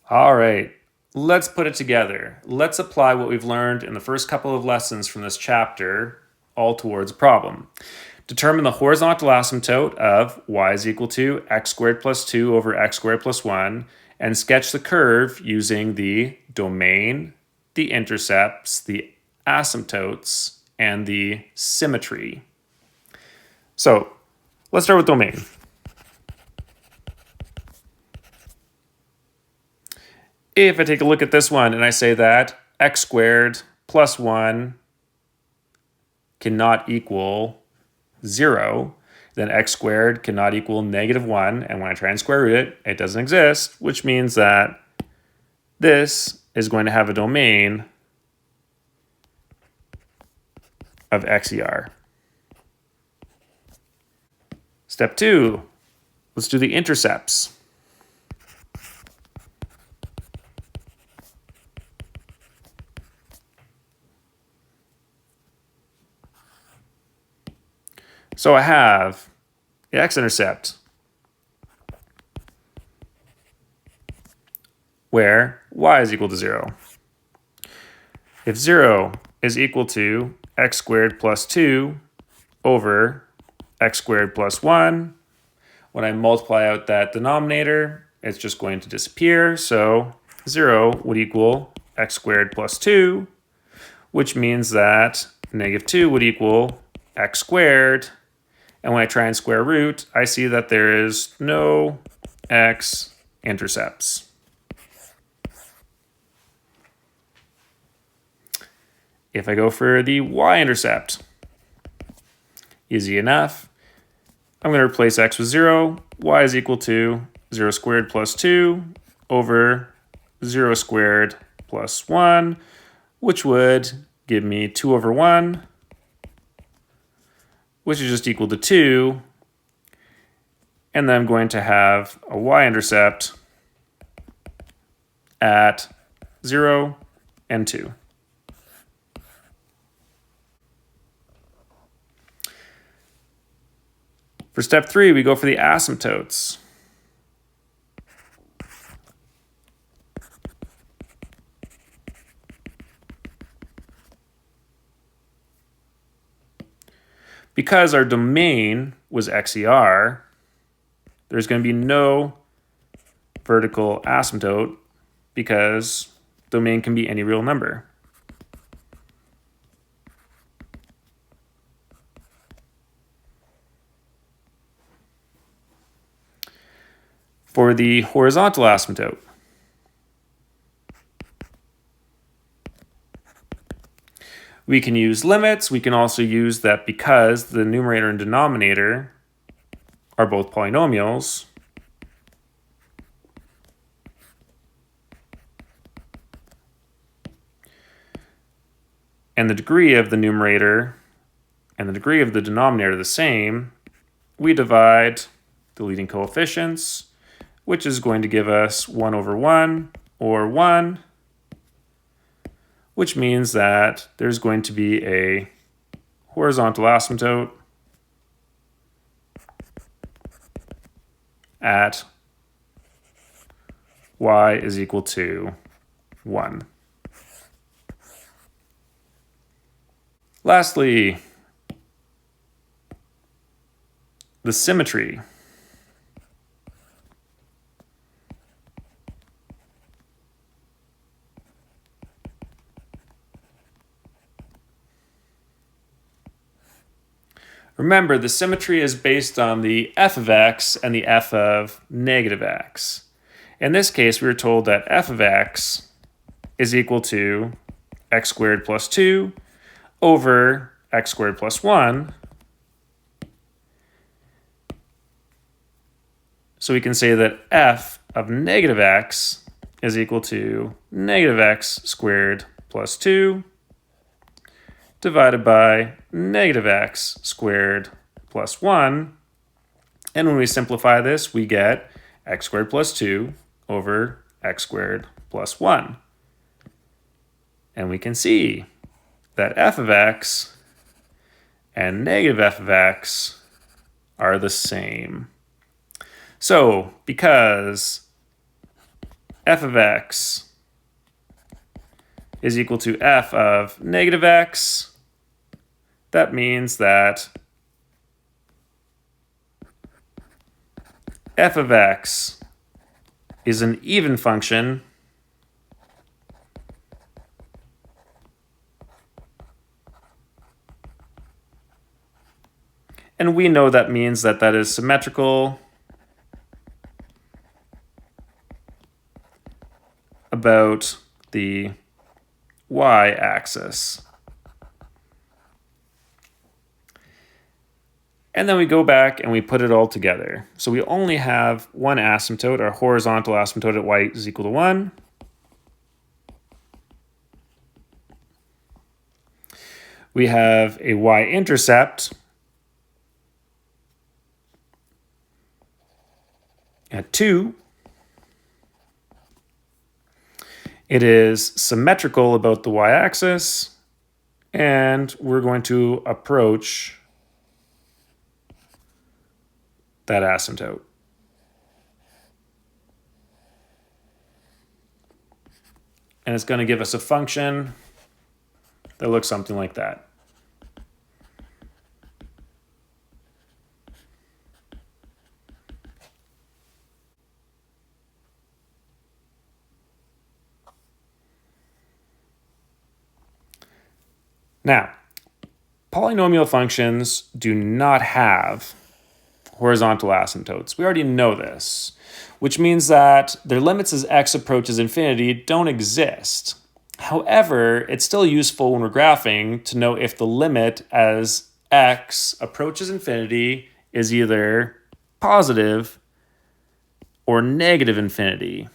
All right, let's put it together. Let's apply what we've learned in the first couple of lessons from this chapter all towards a problem. Determine the horizontal asymptote of y is equal to x squared plus 2 over x squared plus 1, and sketch the curve using the domain, the intercepts, the asymptotes, and the symmetry. So let's start with domain. If I take a look at this one and I say that x squared plus 1 cannot equal 0, then x squared cannot equal -1, and when I try and square root it, it doesn't exist, which means that this is going to have a domain of XER. Step 2, let's do the intercepts. So I have the x-intercept, where y is equal to 0. If 0 is equal to x squared plus 2 over x squared plus 1, when I multiply out that denominator, it's just going to disappear. So 0 would equal x squared plus 2, which means that -2 would equal x squared. And when I try and square root, I see that there is no x-intercepts. If I go for the y-intercept, easy enough. I'm going to replace x with 0. Y is equal to 0 squared plus 2 over 0 squared plus 1, which would give me 2 over 1, which is just equal to 2. And then I'm going to have a y-intercept at 0 and 2. For step 3, we go for the asymptotes. Because our domain was XER, there's going to be no vertical asymptote because domain can be any real number. For the horizontal asymptote, we can use limits. We can also use that because the numerator and denominator are both polynomials, and the degree of the numerator and the degree of the denominator are the same, we divide the leading coefficients, which is going to give us 1 over 1 or 1, which means that there's going to be a horizontal asymptote at y is equal to 1. Lastly, the symmetry. Remember, the symmetry is based on the f of x and the f of negative x. In this case, we were told that f of x is equal to x squared plus 2 over x squared plus 1. So we can say that f of negative x is equal to negative x squared plus 2 divided by negative x squared plus 1. And when we simplify this, we get x squared plus 2 over x squared plus 1. And we can see that f of x and negative f of x are the same. So because f of x is equal to f of negative x, that means that f of x is an even function and we know that means that that is symmetrical about the y-axis. And then we go back and we put it all together. So we only have one asymptote, our horizontal asymptote at y is equal to 1. We have a y-intercept at 2. It is symmetrical about the y-axis, and we're going to approach that asymptote. And it's going to give us a function that looks something like that. Now, polynomial functions do not have horizontal asymptotes. We already know this, which means that their limits as x approaches infinity don't exist. However, it's still useful when we're graphing to know if the limit as x approaches infinity is either positive or negative infinity.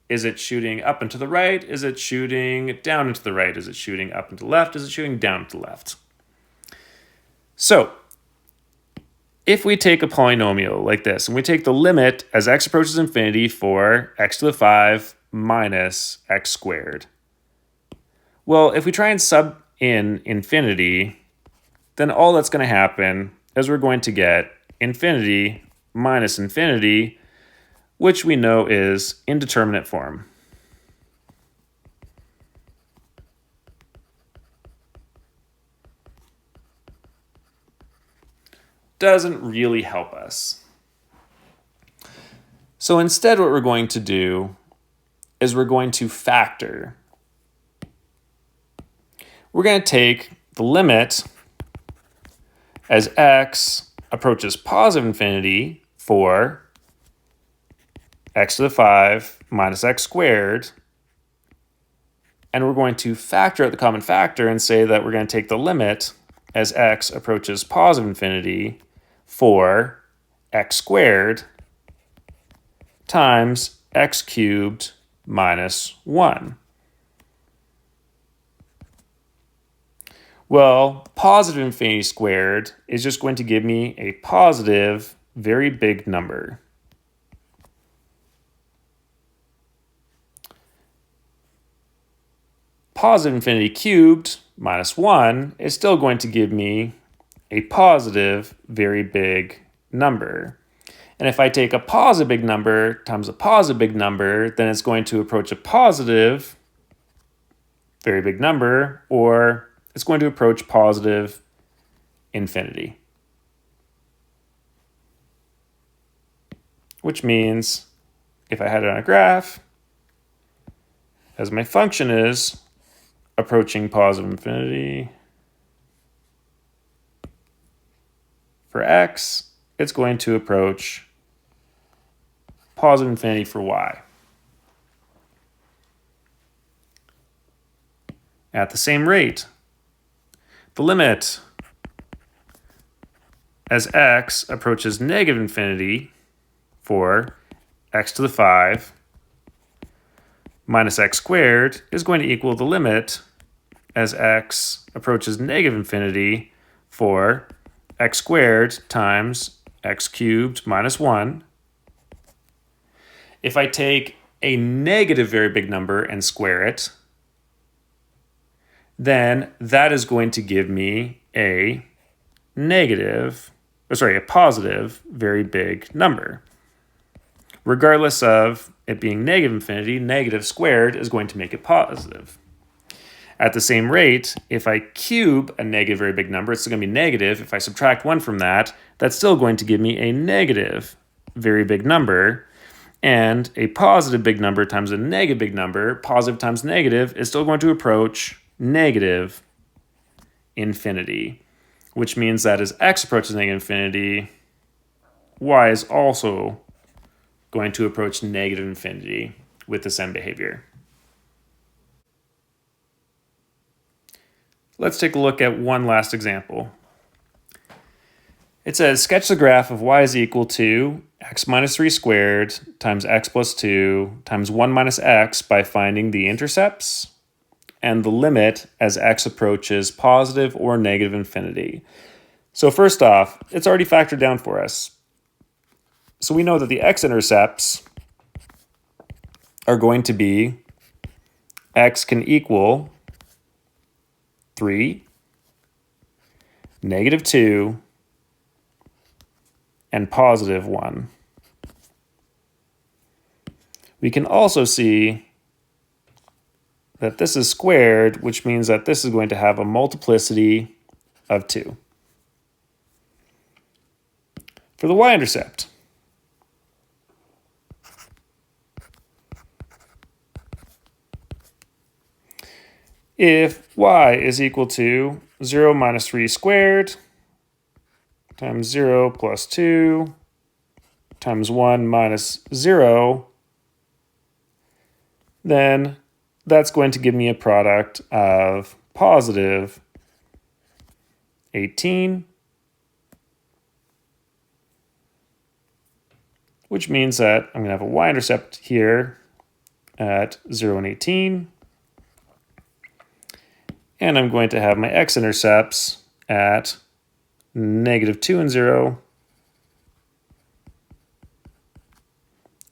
Is it shooting up and to the right? Is it shooting down and to the right? Is it shooting up and to the left? Is it shooting down to the left? So, if we take a polynomial like this, and we take the limit as x approaches infinity for x to the 5 minus x squared. Well, if we try and sub in infinity, then all that's going to happen is we're going to get infinity minus infinity, which we know is indeterminate form. Doesn't really help us. So instead what we're going to do is we're going to factor. We're going to take the limit as x approaches positive infinity for x to the 5 minus x squared, and we're going to factor out the common factor and say that we're going to take the limit as x approaches positive infinity for x squared times x cubed minus 1. Well, positive infinity squared is just going to give me a positive, very big number. Positive infinity cubed minus 1 is still going to give me a positive, very big number. And if I take a positive big number times a positive big number, then it's going to approach a positive, very big number, or it's going to approach positive infinity. Which means if I had it on a graph, as my function is approaching positive infinity for x, it's going to approach positive infinity for y. At the same rate, the limit as x approaches negative infinity for x to the 5 minus x squared is going to equal the limit as x approaches negative infinity for x squared times x cubed minus 1. If I take a negative very big number and square it, then that is going to give me a positive very big number. regardless of it being negative infinity, negative squared is going to make it positive. At the same rate, if I cube a negative very big number, it's still going to be negative. If I subtract 1 from that, that's still going to give me a negative very big number. And a positive big number times a negative big number, positive times negative, is still going to approach negative infinity, which means that as x approaches negative infinity, y is also going to approach negative infinity with this end behavior. Let's take a look at one last example. It says, sketch the graph of y is equal to x minus 3 squared times x plus 2 times 1 minus x by finding the intercepts and the limit as x approaches positive or negative infinity. So first off, it's already factored down for us. So we know that the x-intercepts are going to be x can equal 3, negative 2, and positive 1. We can also see that this is squared, which means that this is going to have a multiplicity of 2. For the y-intercept, if y is equal to 0 minus 3 squared times 0 plus 2 times 1 minus 0, then that's going to give me a product of positive 18, which means that I'm going to have a y-intercept here at 0 and 18. And I'm going to have my x-intercepts at negative 2 and 0,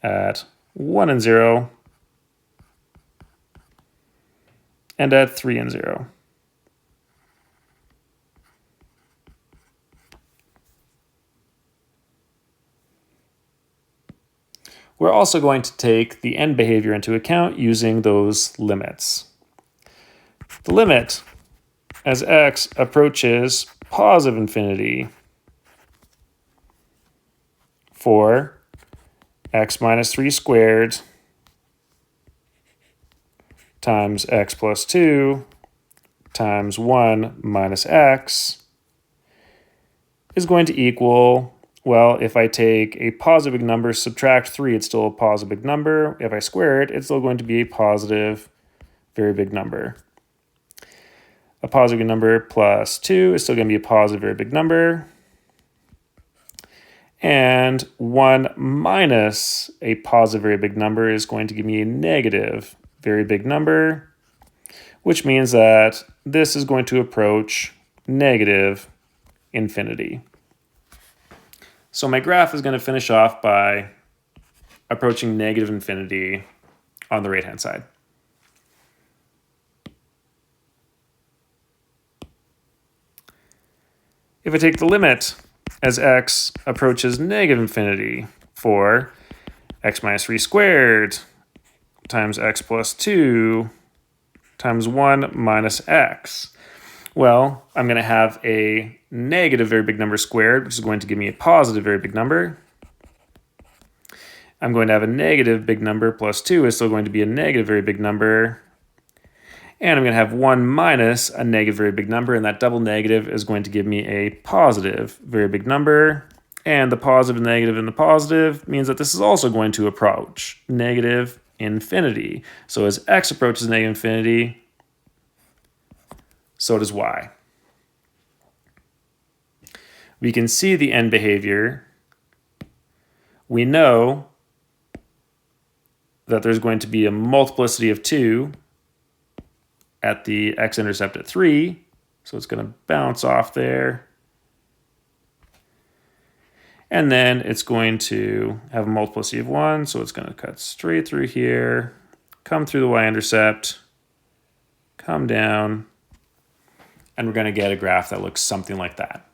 at 1 and 0, and at 3 and 0. We're also going to take the end behavior into account using those limits. The limit as x approaches positive infinity for x minus 3 squared times x plus 2 times 1 minus x is going to equal, well, if I take a positive number, subtract 3, it's still a positive number. If I square it, it's still going to be a positive very big number. A positive number plus 2 is still going to be a positive very big number. And 1 minus a positive very big number is going to give me a negative very big number, which means that this is going to approach negative infinity. So my graph is going to finish off by approaching negative infinity on the right-hand side. If I take the limit as x approaches negative infinity for x minus 3 squared times x plus 2 times 1 minus x, well, I'm going to have a negative very big number squared, which is going to give me a positive very big number. I'm going to have a negative big number plus 2 is still going to be a negative very big number. And I'm going to have 1 minus a negative very big number, and that double negative is going to give me a positive very big number. And the positive and negative and the positive means that this is also going to approach negative infinity. So as x approaches negative infinity, so does y. We can see the end behavior. We know that there's going to be a multiplicity of 2 at the x-intercept at 3, so it's going to bounce off there. And then it's going to have a multiplicity of 1, so it's going to cut straight through here, come through the y-intercept, come down, and we're going to get a graph that looks something like that.